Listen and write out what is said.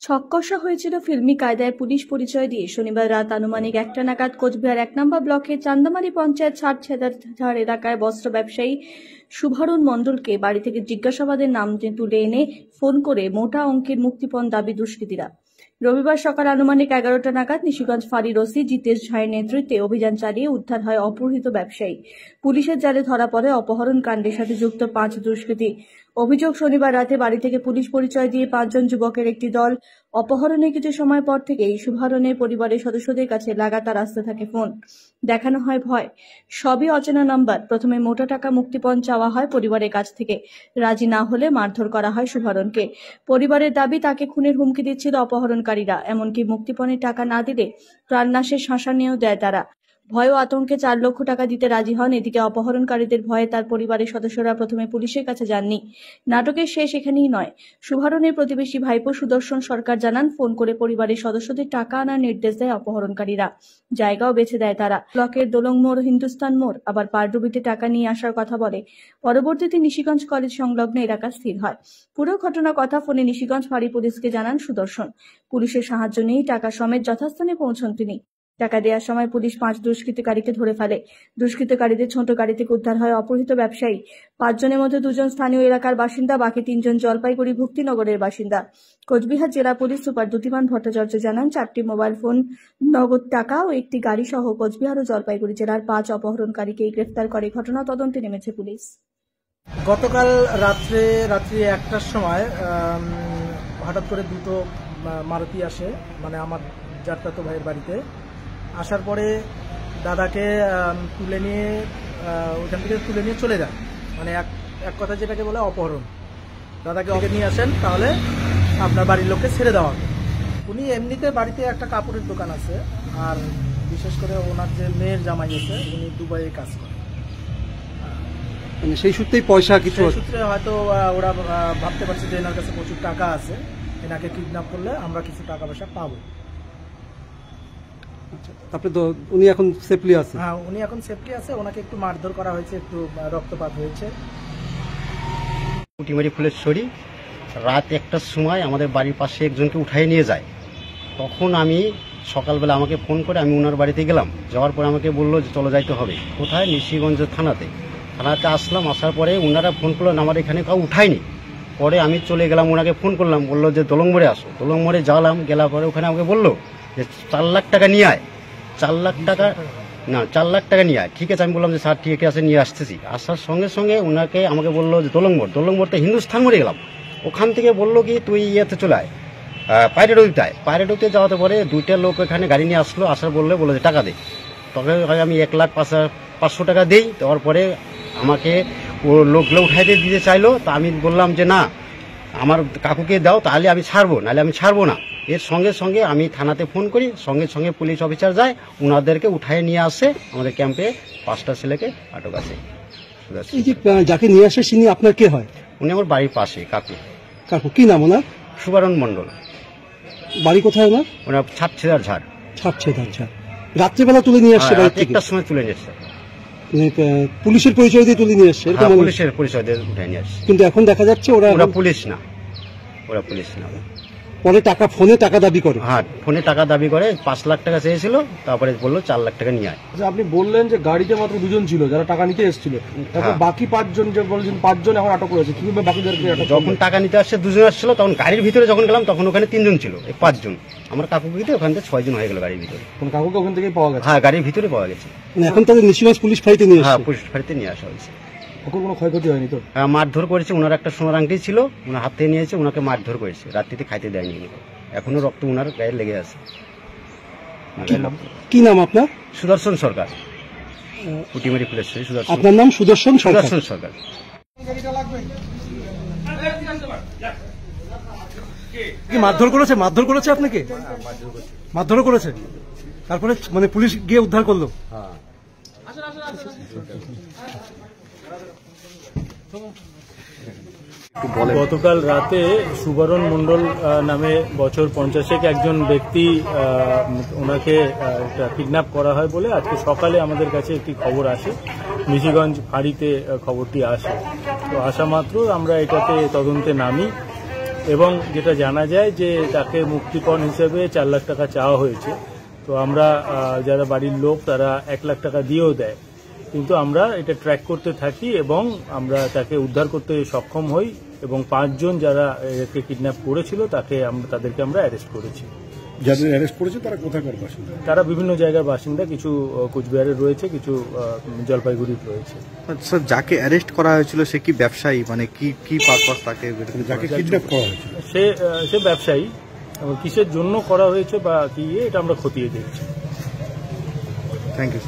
ছক্কষা হয়েছিল ফিল্মি কায়দায় পুলিশ পরিচয় দিয়ে শনিবার রাত আনুমানিক 1টা নাগাদ কোচবিহার 1 নম্বর ব্লকের চান্দামারি পঞ্চায়েত ছাড় এলাকায় বস্ত্র ব্যবসায়ী শুভরণ মণ্ডলকে বাড়ি থেকে জিজ্ঞাসাবাদের নাম তুলে এনে ফোন করে মোটা অঙ্কের মুক্তিপণ দাবি দুষ্কৃতীরা। রবিবার সকাল আনুমানিক 11টা নাগাদ নিশিগঞ্জ ফাঁড়ির ওসি জিতেশ ঝায়ের নেতৃত্বে অভিযান চালিয়ে উদ্ধার হয় অপহৃত ব্যবসায়ী। পুলিশের জালে ধরা পড়ে অপহরণ কাণ্ডের সাথে যুক্ত 5 দুষ্কৃতী। অভিযোগ, শনিবার রাতে বাড়ি থেকে পুলিশ পরিচয় দিয়ে 5 জন যুবকের একটি দল অপহরণের কিছু সময় পর থেকেই শুভরণের পরিবারের সদস্যদের কাছে লাগাতার আসতে থাকে ফোন। দেখানো হয় ভয়, সবই অচেনা নাম্বার। প্রথমে মোটা টাকা মুক্তিপণ চাওয়া হয় পরিবারের কাছ থেকে, রাজি না হলে মারধর করা হয় শুভরণকে। পরিবারের দাবি, তাকে খুনের হুমকি দিচ্ছিল অপহরণকারীরা, এমনকি মুক্তিপণের টাকা না দিলে প্রাণনাশের শাসানিও দেয় তারা। ভয় ও আতঙ্কে 4 লক্ষ টাকা দিতে রাজি হন। এদিকে অপহরণকারীদের ভয়ে তার পরিবারের সদস্যরা প্রথমে পুলিশের কাছে যাননি। নাটকের শেষ এখানেই নয়। শুভরণের প্রতিবেশী ভাইপো সুদর্শন সরকার জানান, ফোন করে পরিবারের সদস্যদের টাকা আনার নির্দেশ দেয় অপহরণকারীরা। জায়গাও বেছে দেয় তারা। ব্লকের দোলং মোড়, হিন্দুস্তান মোড়, আবার পারডুবিতে টাকা নিয়ে আসার কথা বলে। পরবর্তীতে নিশিগঞ্জ কলেজ সংলগ্ন এলাকা স্থির হয়। পুরো ঘটনার কথা ফোনে নিশিগঞ্জ ফাঁড়ি পুলিশকে জানান সুদর্শন। পুলিশের সাহায্য নিয়েই টাকা সমেত যথাস্থানে পৌঁছন তিনি। টাকা দেওয়ার সময় পুলিশ 5 দুষ্কৃতকারীকে ধরে ফেলে। দুষ্কৃতকারীদের ছোট গাড়ি থেকে উদ্ধার হয় অপহৃত ব্যবসায়ী। 5 জনের মধ্যে 2 জন স্থানীয় এলাকার বাসিন্দা, বাকি 3 জন জলপাইগুড়ি ভুক্তিনগরের বাসিন্দা। কোচবিহার জেলা পুলিশ সুপার দ্যুতিমান ভট্টাচার্য জানান, 4টি মোবাইল ফোন, নগদ টাকা ও একটি গাড়ি সহ কোচবিহার ও জলপাইগুড়ি জেলার 5 অপহরণকারীকে গ্রেফতার করে ঘটনা তদন্তে নেমেছে পুলিশ। গতকাল রাত্রি 1টার সময় হঠাৎ করে দুটো মারুতি আসে, মানে আমার যাত্রাতো ভাইয়ের বাড়িতে। আসার পরে দাদাকে তুলে নিয়ে ওখান থেকে চলে যায়, মানে এক কথা যেটাকে বলে অপহরণ। দাদাকে ওকে নিয়ে আসেন, তাহলে আপনার বাড়ির লোককে ছেড়ে দেওয়া হবে। উনি এমনিতে বাড়িতে একটা কাপড়ের দোকান আছে, আর বিশেষ করে ওনার যে মেয়ের জামাই আছে উনি দুবাইয়ে কাজ করে। সেই সূত্রেই পয়সা কিছু সূত্রে হয়তো ওরা ভাবতে পারছে যে এনার কাছে প্রচুর টাকা আছে, এনাকে কিডন্যাপ করলে আমরা কিছু টাকা পয়সা পাবো। তারপরে তো উনি এখন সেফলি আছে? হ্যাঁ, উনি এখন সেফলি আছে। ওনাকে একটু মারধর করা হয়েছে, একটু রক্তপাত হয়েছে। পুটিমারি ফুলেশ্বরী রাত 1টার সময় আমাদের বাড়ির পাশে একজনকে উঠাই নিয়ে যায়। তখন আমি সকালবেলা আমাকে ফোন করে আমি ওনার বাড়িতে গেলাম। যাওয়ার পরে আমাকে বললো যে চলো যাইতে হবে। কোথায়? নিশিগঞ্জ থানাতে আসলাম। আসার পরে ওনারা ফোন করলেন, আমার এখানে কাউ উঠায়নি। পরে আমি চলে গেলাম, ওনাকে ফোন করলাম, বললো যে দোলং মোড়ে আসো। দোলং মোড়ে গেলাম, গেলার পরে ওখানে আমাকে বললো যে 4 লাখ টাকা নিয়ে আয়। 4 লাখ টাকা না, 4 লাখ টাকা নিয়ে আয়। ঠিক আছে, আমি বললাম যে স্যার ঠিক আছে, নিয়ে আসতেছি। আসার সঙ্গে সঙ্গে ওনাকে আমাকে বললো যে দোলং মোড়তে হিন্দুস্তান মোড়ে গেলাম। ওখান থেকে বললো কি তুই ইয়েতে চলে আয়, পায়রাডুবিতে যাওয়াতে পরে 2টা লোক এখানে গাড়ি নিয়ে আসলো। আসার বললো যে টাকা দে। তবে আমি 1,05,500 টাকা দিই। দেওয়ার পরে আমাকে ও লোকগুলো উঠাইতে দিতে চাইলো। তা আমি বললাম যে না, আমার কাকুকে দাও, তাহলে আমি ছাড়বো, নাহলে আমি ছাড়বো না। এর সঙ্গে সঙ্গে আমি থানাতে ফোন করি, সঙ্গে সঙ্গে পুলিশ অফিসার যায়, ওনাদেরকে উঠায় নিয়ে আসে। আমাদের ক্যাম্পে 5টা ছেলেকে আটক আছে। যাকে নিয়ে আসে তিনি আপনার কে হয়? উনি আমার বাড়ির পাশে কাকু। কাকু কি নাম ওনার? শুভরণ মণ্ডল। বাড়ি কোথায় ওনার? ওনার ছাপছেদার ঝাড়। রাত্রেবেলা তুলে নিয়ে আসছে? 1টার সময় তুলে নিয়ে এসছে। পুলিশের পরিচয় দিয়ে তুলে নিয়ে আসছে? পুলিশের পরিচয় দিয়ে উঠে নিয়ে আসছে। কিন্তু এখন দেখা যাচ্ছে ওরা পুলিশ না। পরে ফোনে টাকা দাবি করে। হ্যাঁ, ফোনে টাকা দাবি করে। 5 লাখ টাকা চেয়েছিল, তারপরে বললো 4 লাখ টাকা নিয়ে আয়। আপনি বললেন যে গাড়িতে মাত্র 2 জন ছিল যারা টাকা নিতে এসেছিল, তারপর বাকি 5 জন যে বলছেন 5 জন এখন আটক করেছে। কিভাবে বাকিদেরকে আটক? যখন টাকা নিতে আসছে 2 জন আসছিল, তখন গাড়ির ভিতরে যখন গেলাম তখন ওখানে 3 জন ছিল। 5 জন আমার কাকুকে, ওখান থেকে 6 জন হয়ে গেল গাড়ির ভিতরে। কোন কাকুকে ওখান থেকেই পাওয়া গেছে? হ্যাঁ, গাড়ির ভিতরে পাওয়া গেছে। এখন তাদের নিশিগঞ্জ পুলিশ ফাঁড়িতে নিয়ে আসা? হ্যাঁ, পুলিশ ফাঁড়িতে নিয়ে আসা হয়েছে। ওখানে কোনো ক্ষয়ক্ষতি হয়নি তো? হ্যাঁ, মারধর করেছে। ওনার একটা সোনার আংটি ছিল, ওনার হাত থেকে নিয়েছে, ওনাকে মারধর করেছে। রাত্রিতে খাইতে দেয়নি, এখনো রক্ত ওনার গায়ে লেগে আছে। কি নাম আপনার? সুদর্শন সরকার, পুটিমারি ফুলেশ্বরী। আপনার নাম সুদর্শন সরকার? কি মারধর করেছে আপনাকে? মারধর করেছে, তারপরে মানে পুলিশ গিয়ে উদ্ধার করলো? গতকাল রাতে শুভরণ মণ্ডল নামে বছর 50 একজন ব্যক্তি, ওনাকে কিডন্যাপ করা হয় বলে আজকে সকালে আমাদের কাছে একটি খবর আসে। নিশিগঞ্জ ফাঁড়িতে খবরটি আসে। তো আসা মাত্র আমরা এটাতে তদন্তে নামি। এবং যেটা জানা যায় যে তাকে মুক্তিপণ হিসেবে 4 লাখ টাকা চাওয়া হয়েছে। তো আমরা যারা বাড়ির লোক তারা 1 লাখ টাকা দিয়েও দেয়, কিন্তু আমরা এটা ট্র্যাক করতে থাকি এবং আমরা তাকে উদ্ধার করতে সক্ষম হই এবং 5 জন যারা একে কিডন্যাপ করেছিল তাদেরকে আমরা অ্যারেস্ট করেছি। যাদের অ্যারেস্ট করেছে তারা কোথাকার বাসিন্দা? তারা বিভিন্ন জায়গার বাসিন্দা, কিছু কোচবিহারের রয়েছে, কিছু জলপাইগুড়ির রয়েছে। স্যার, যাকে অ্যারেস্ট করা হয়েছিল সে কি ব্যবসায়ী, মানে কি পারপাস তাকে যাকে কিডন্যাপ করা হয়েছিল? সে ব্যবসায়ী, কিসের জন্য করা হয়েছে বা কি এটা আমরা খতিয়ে দেখছি। Thank you.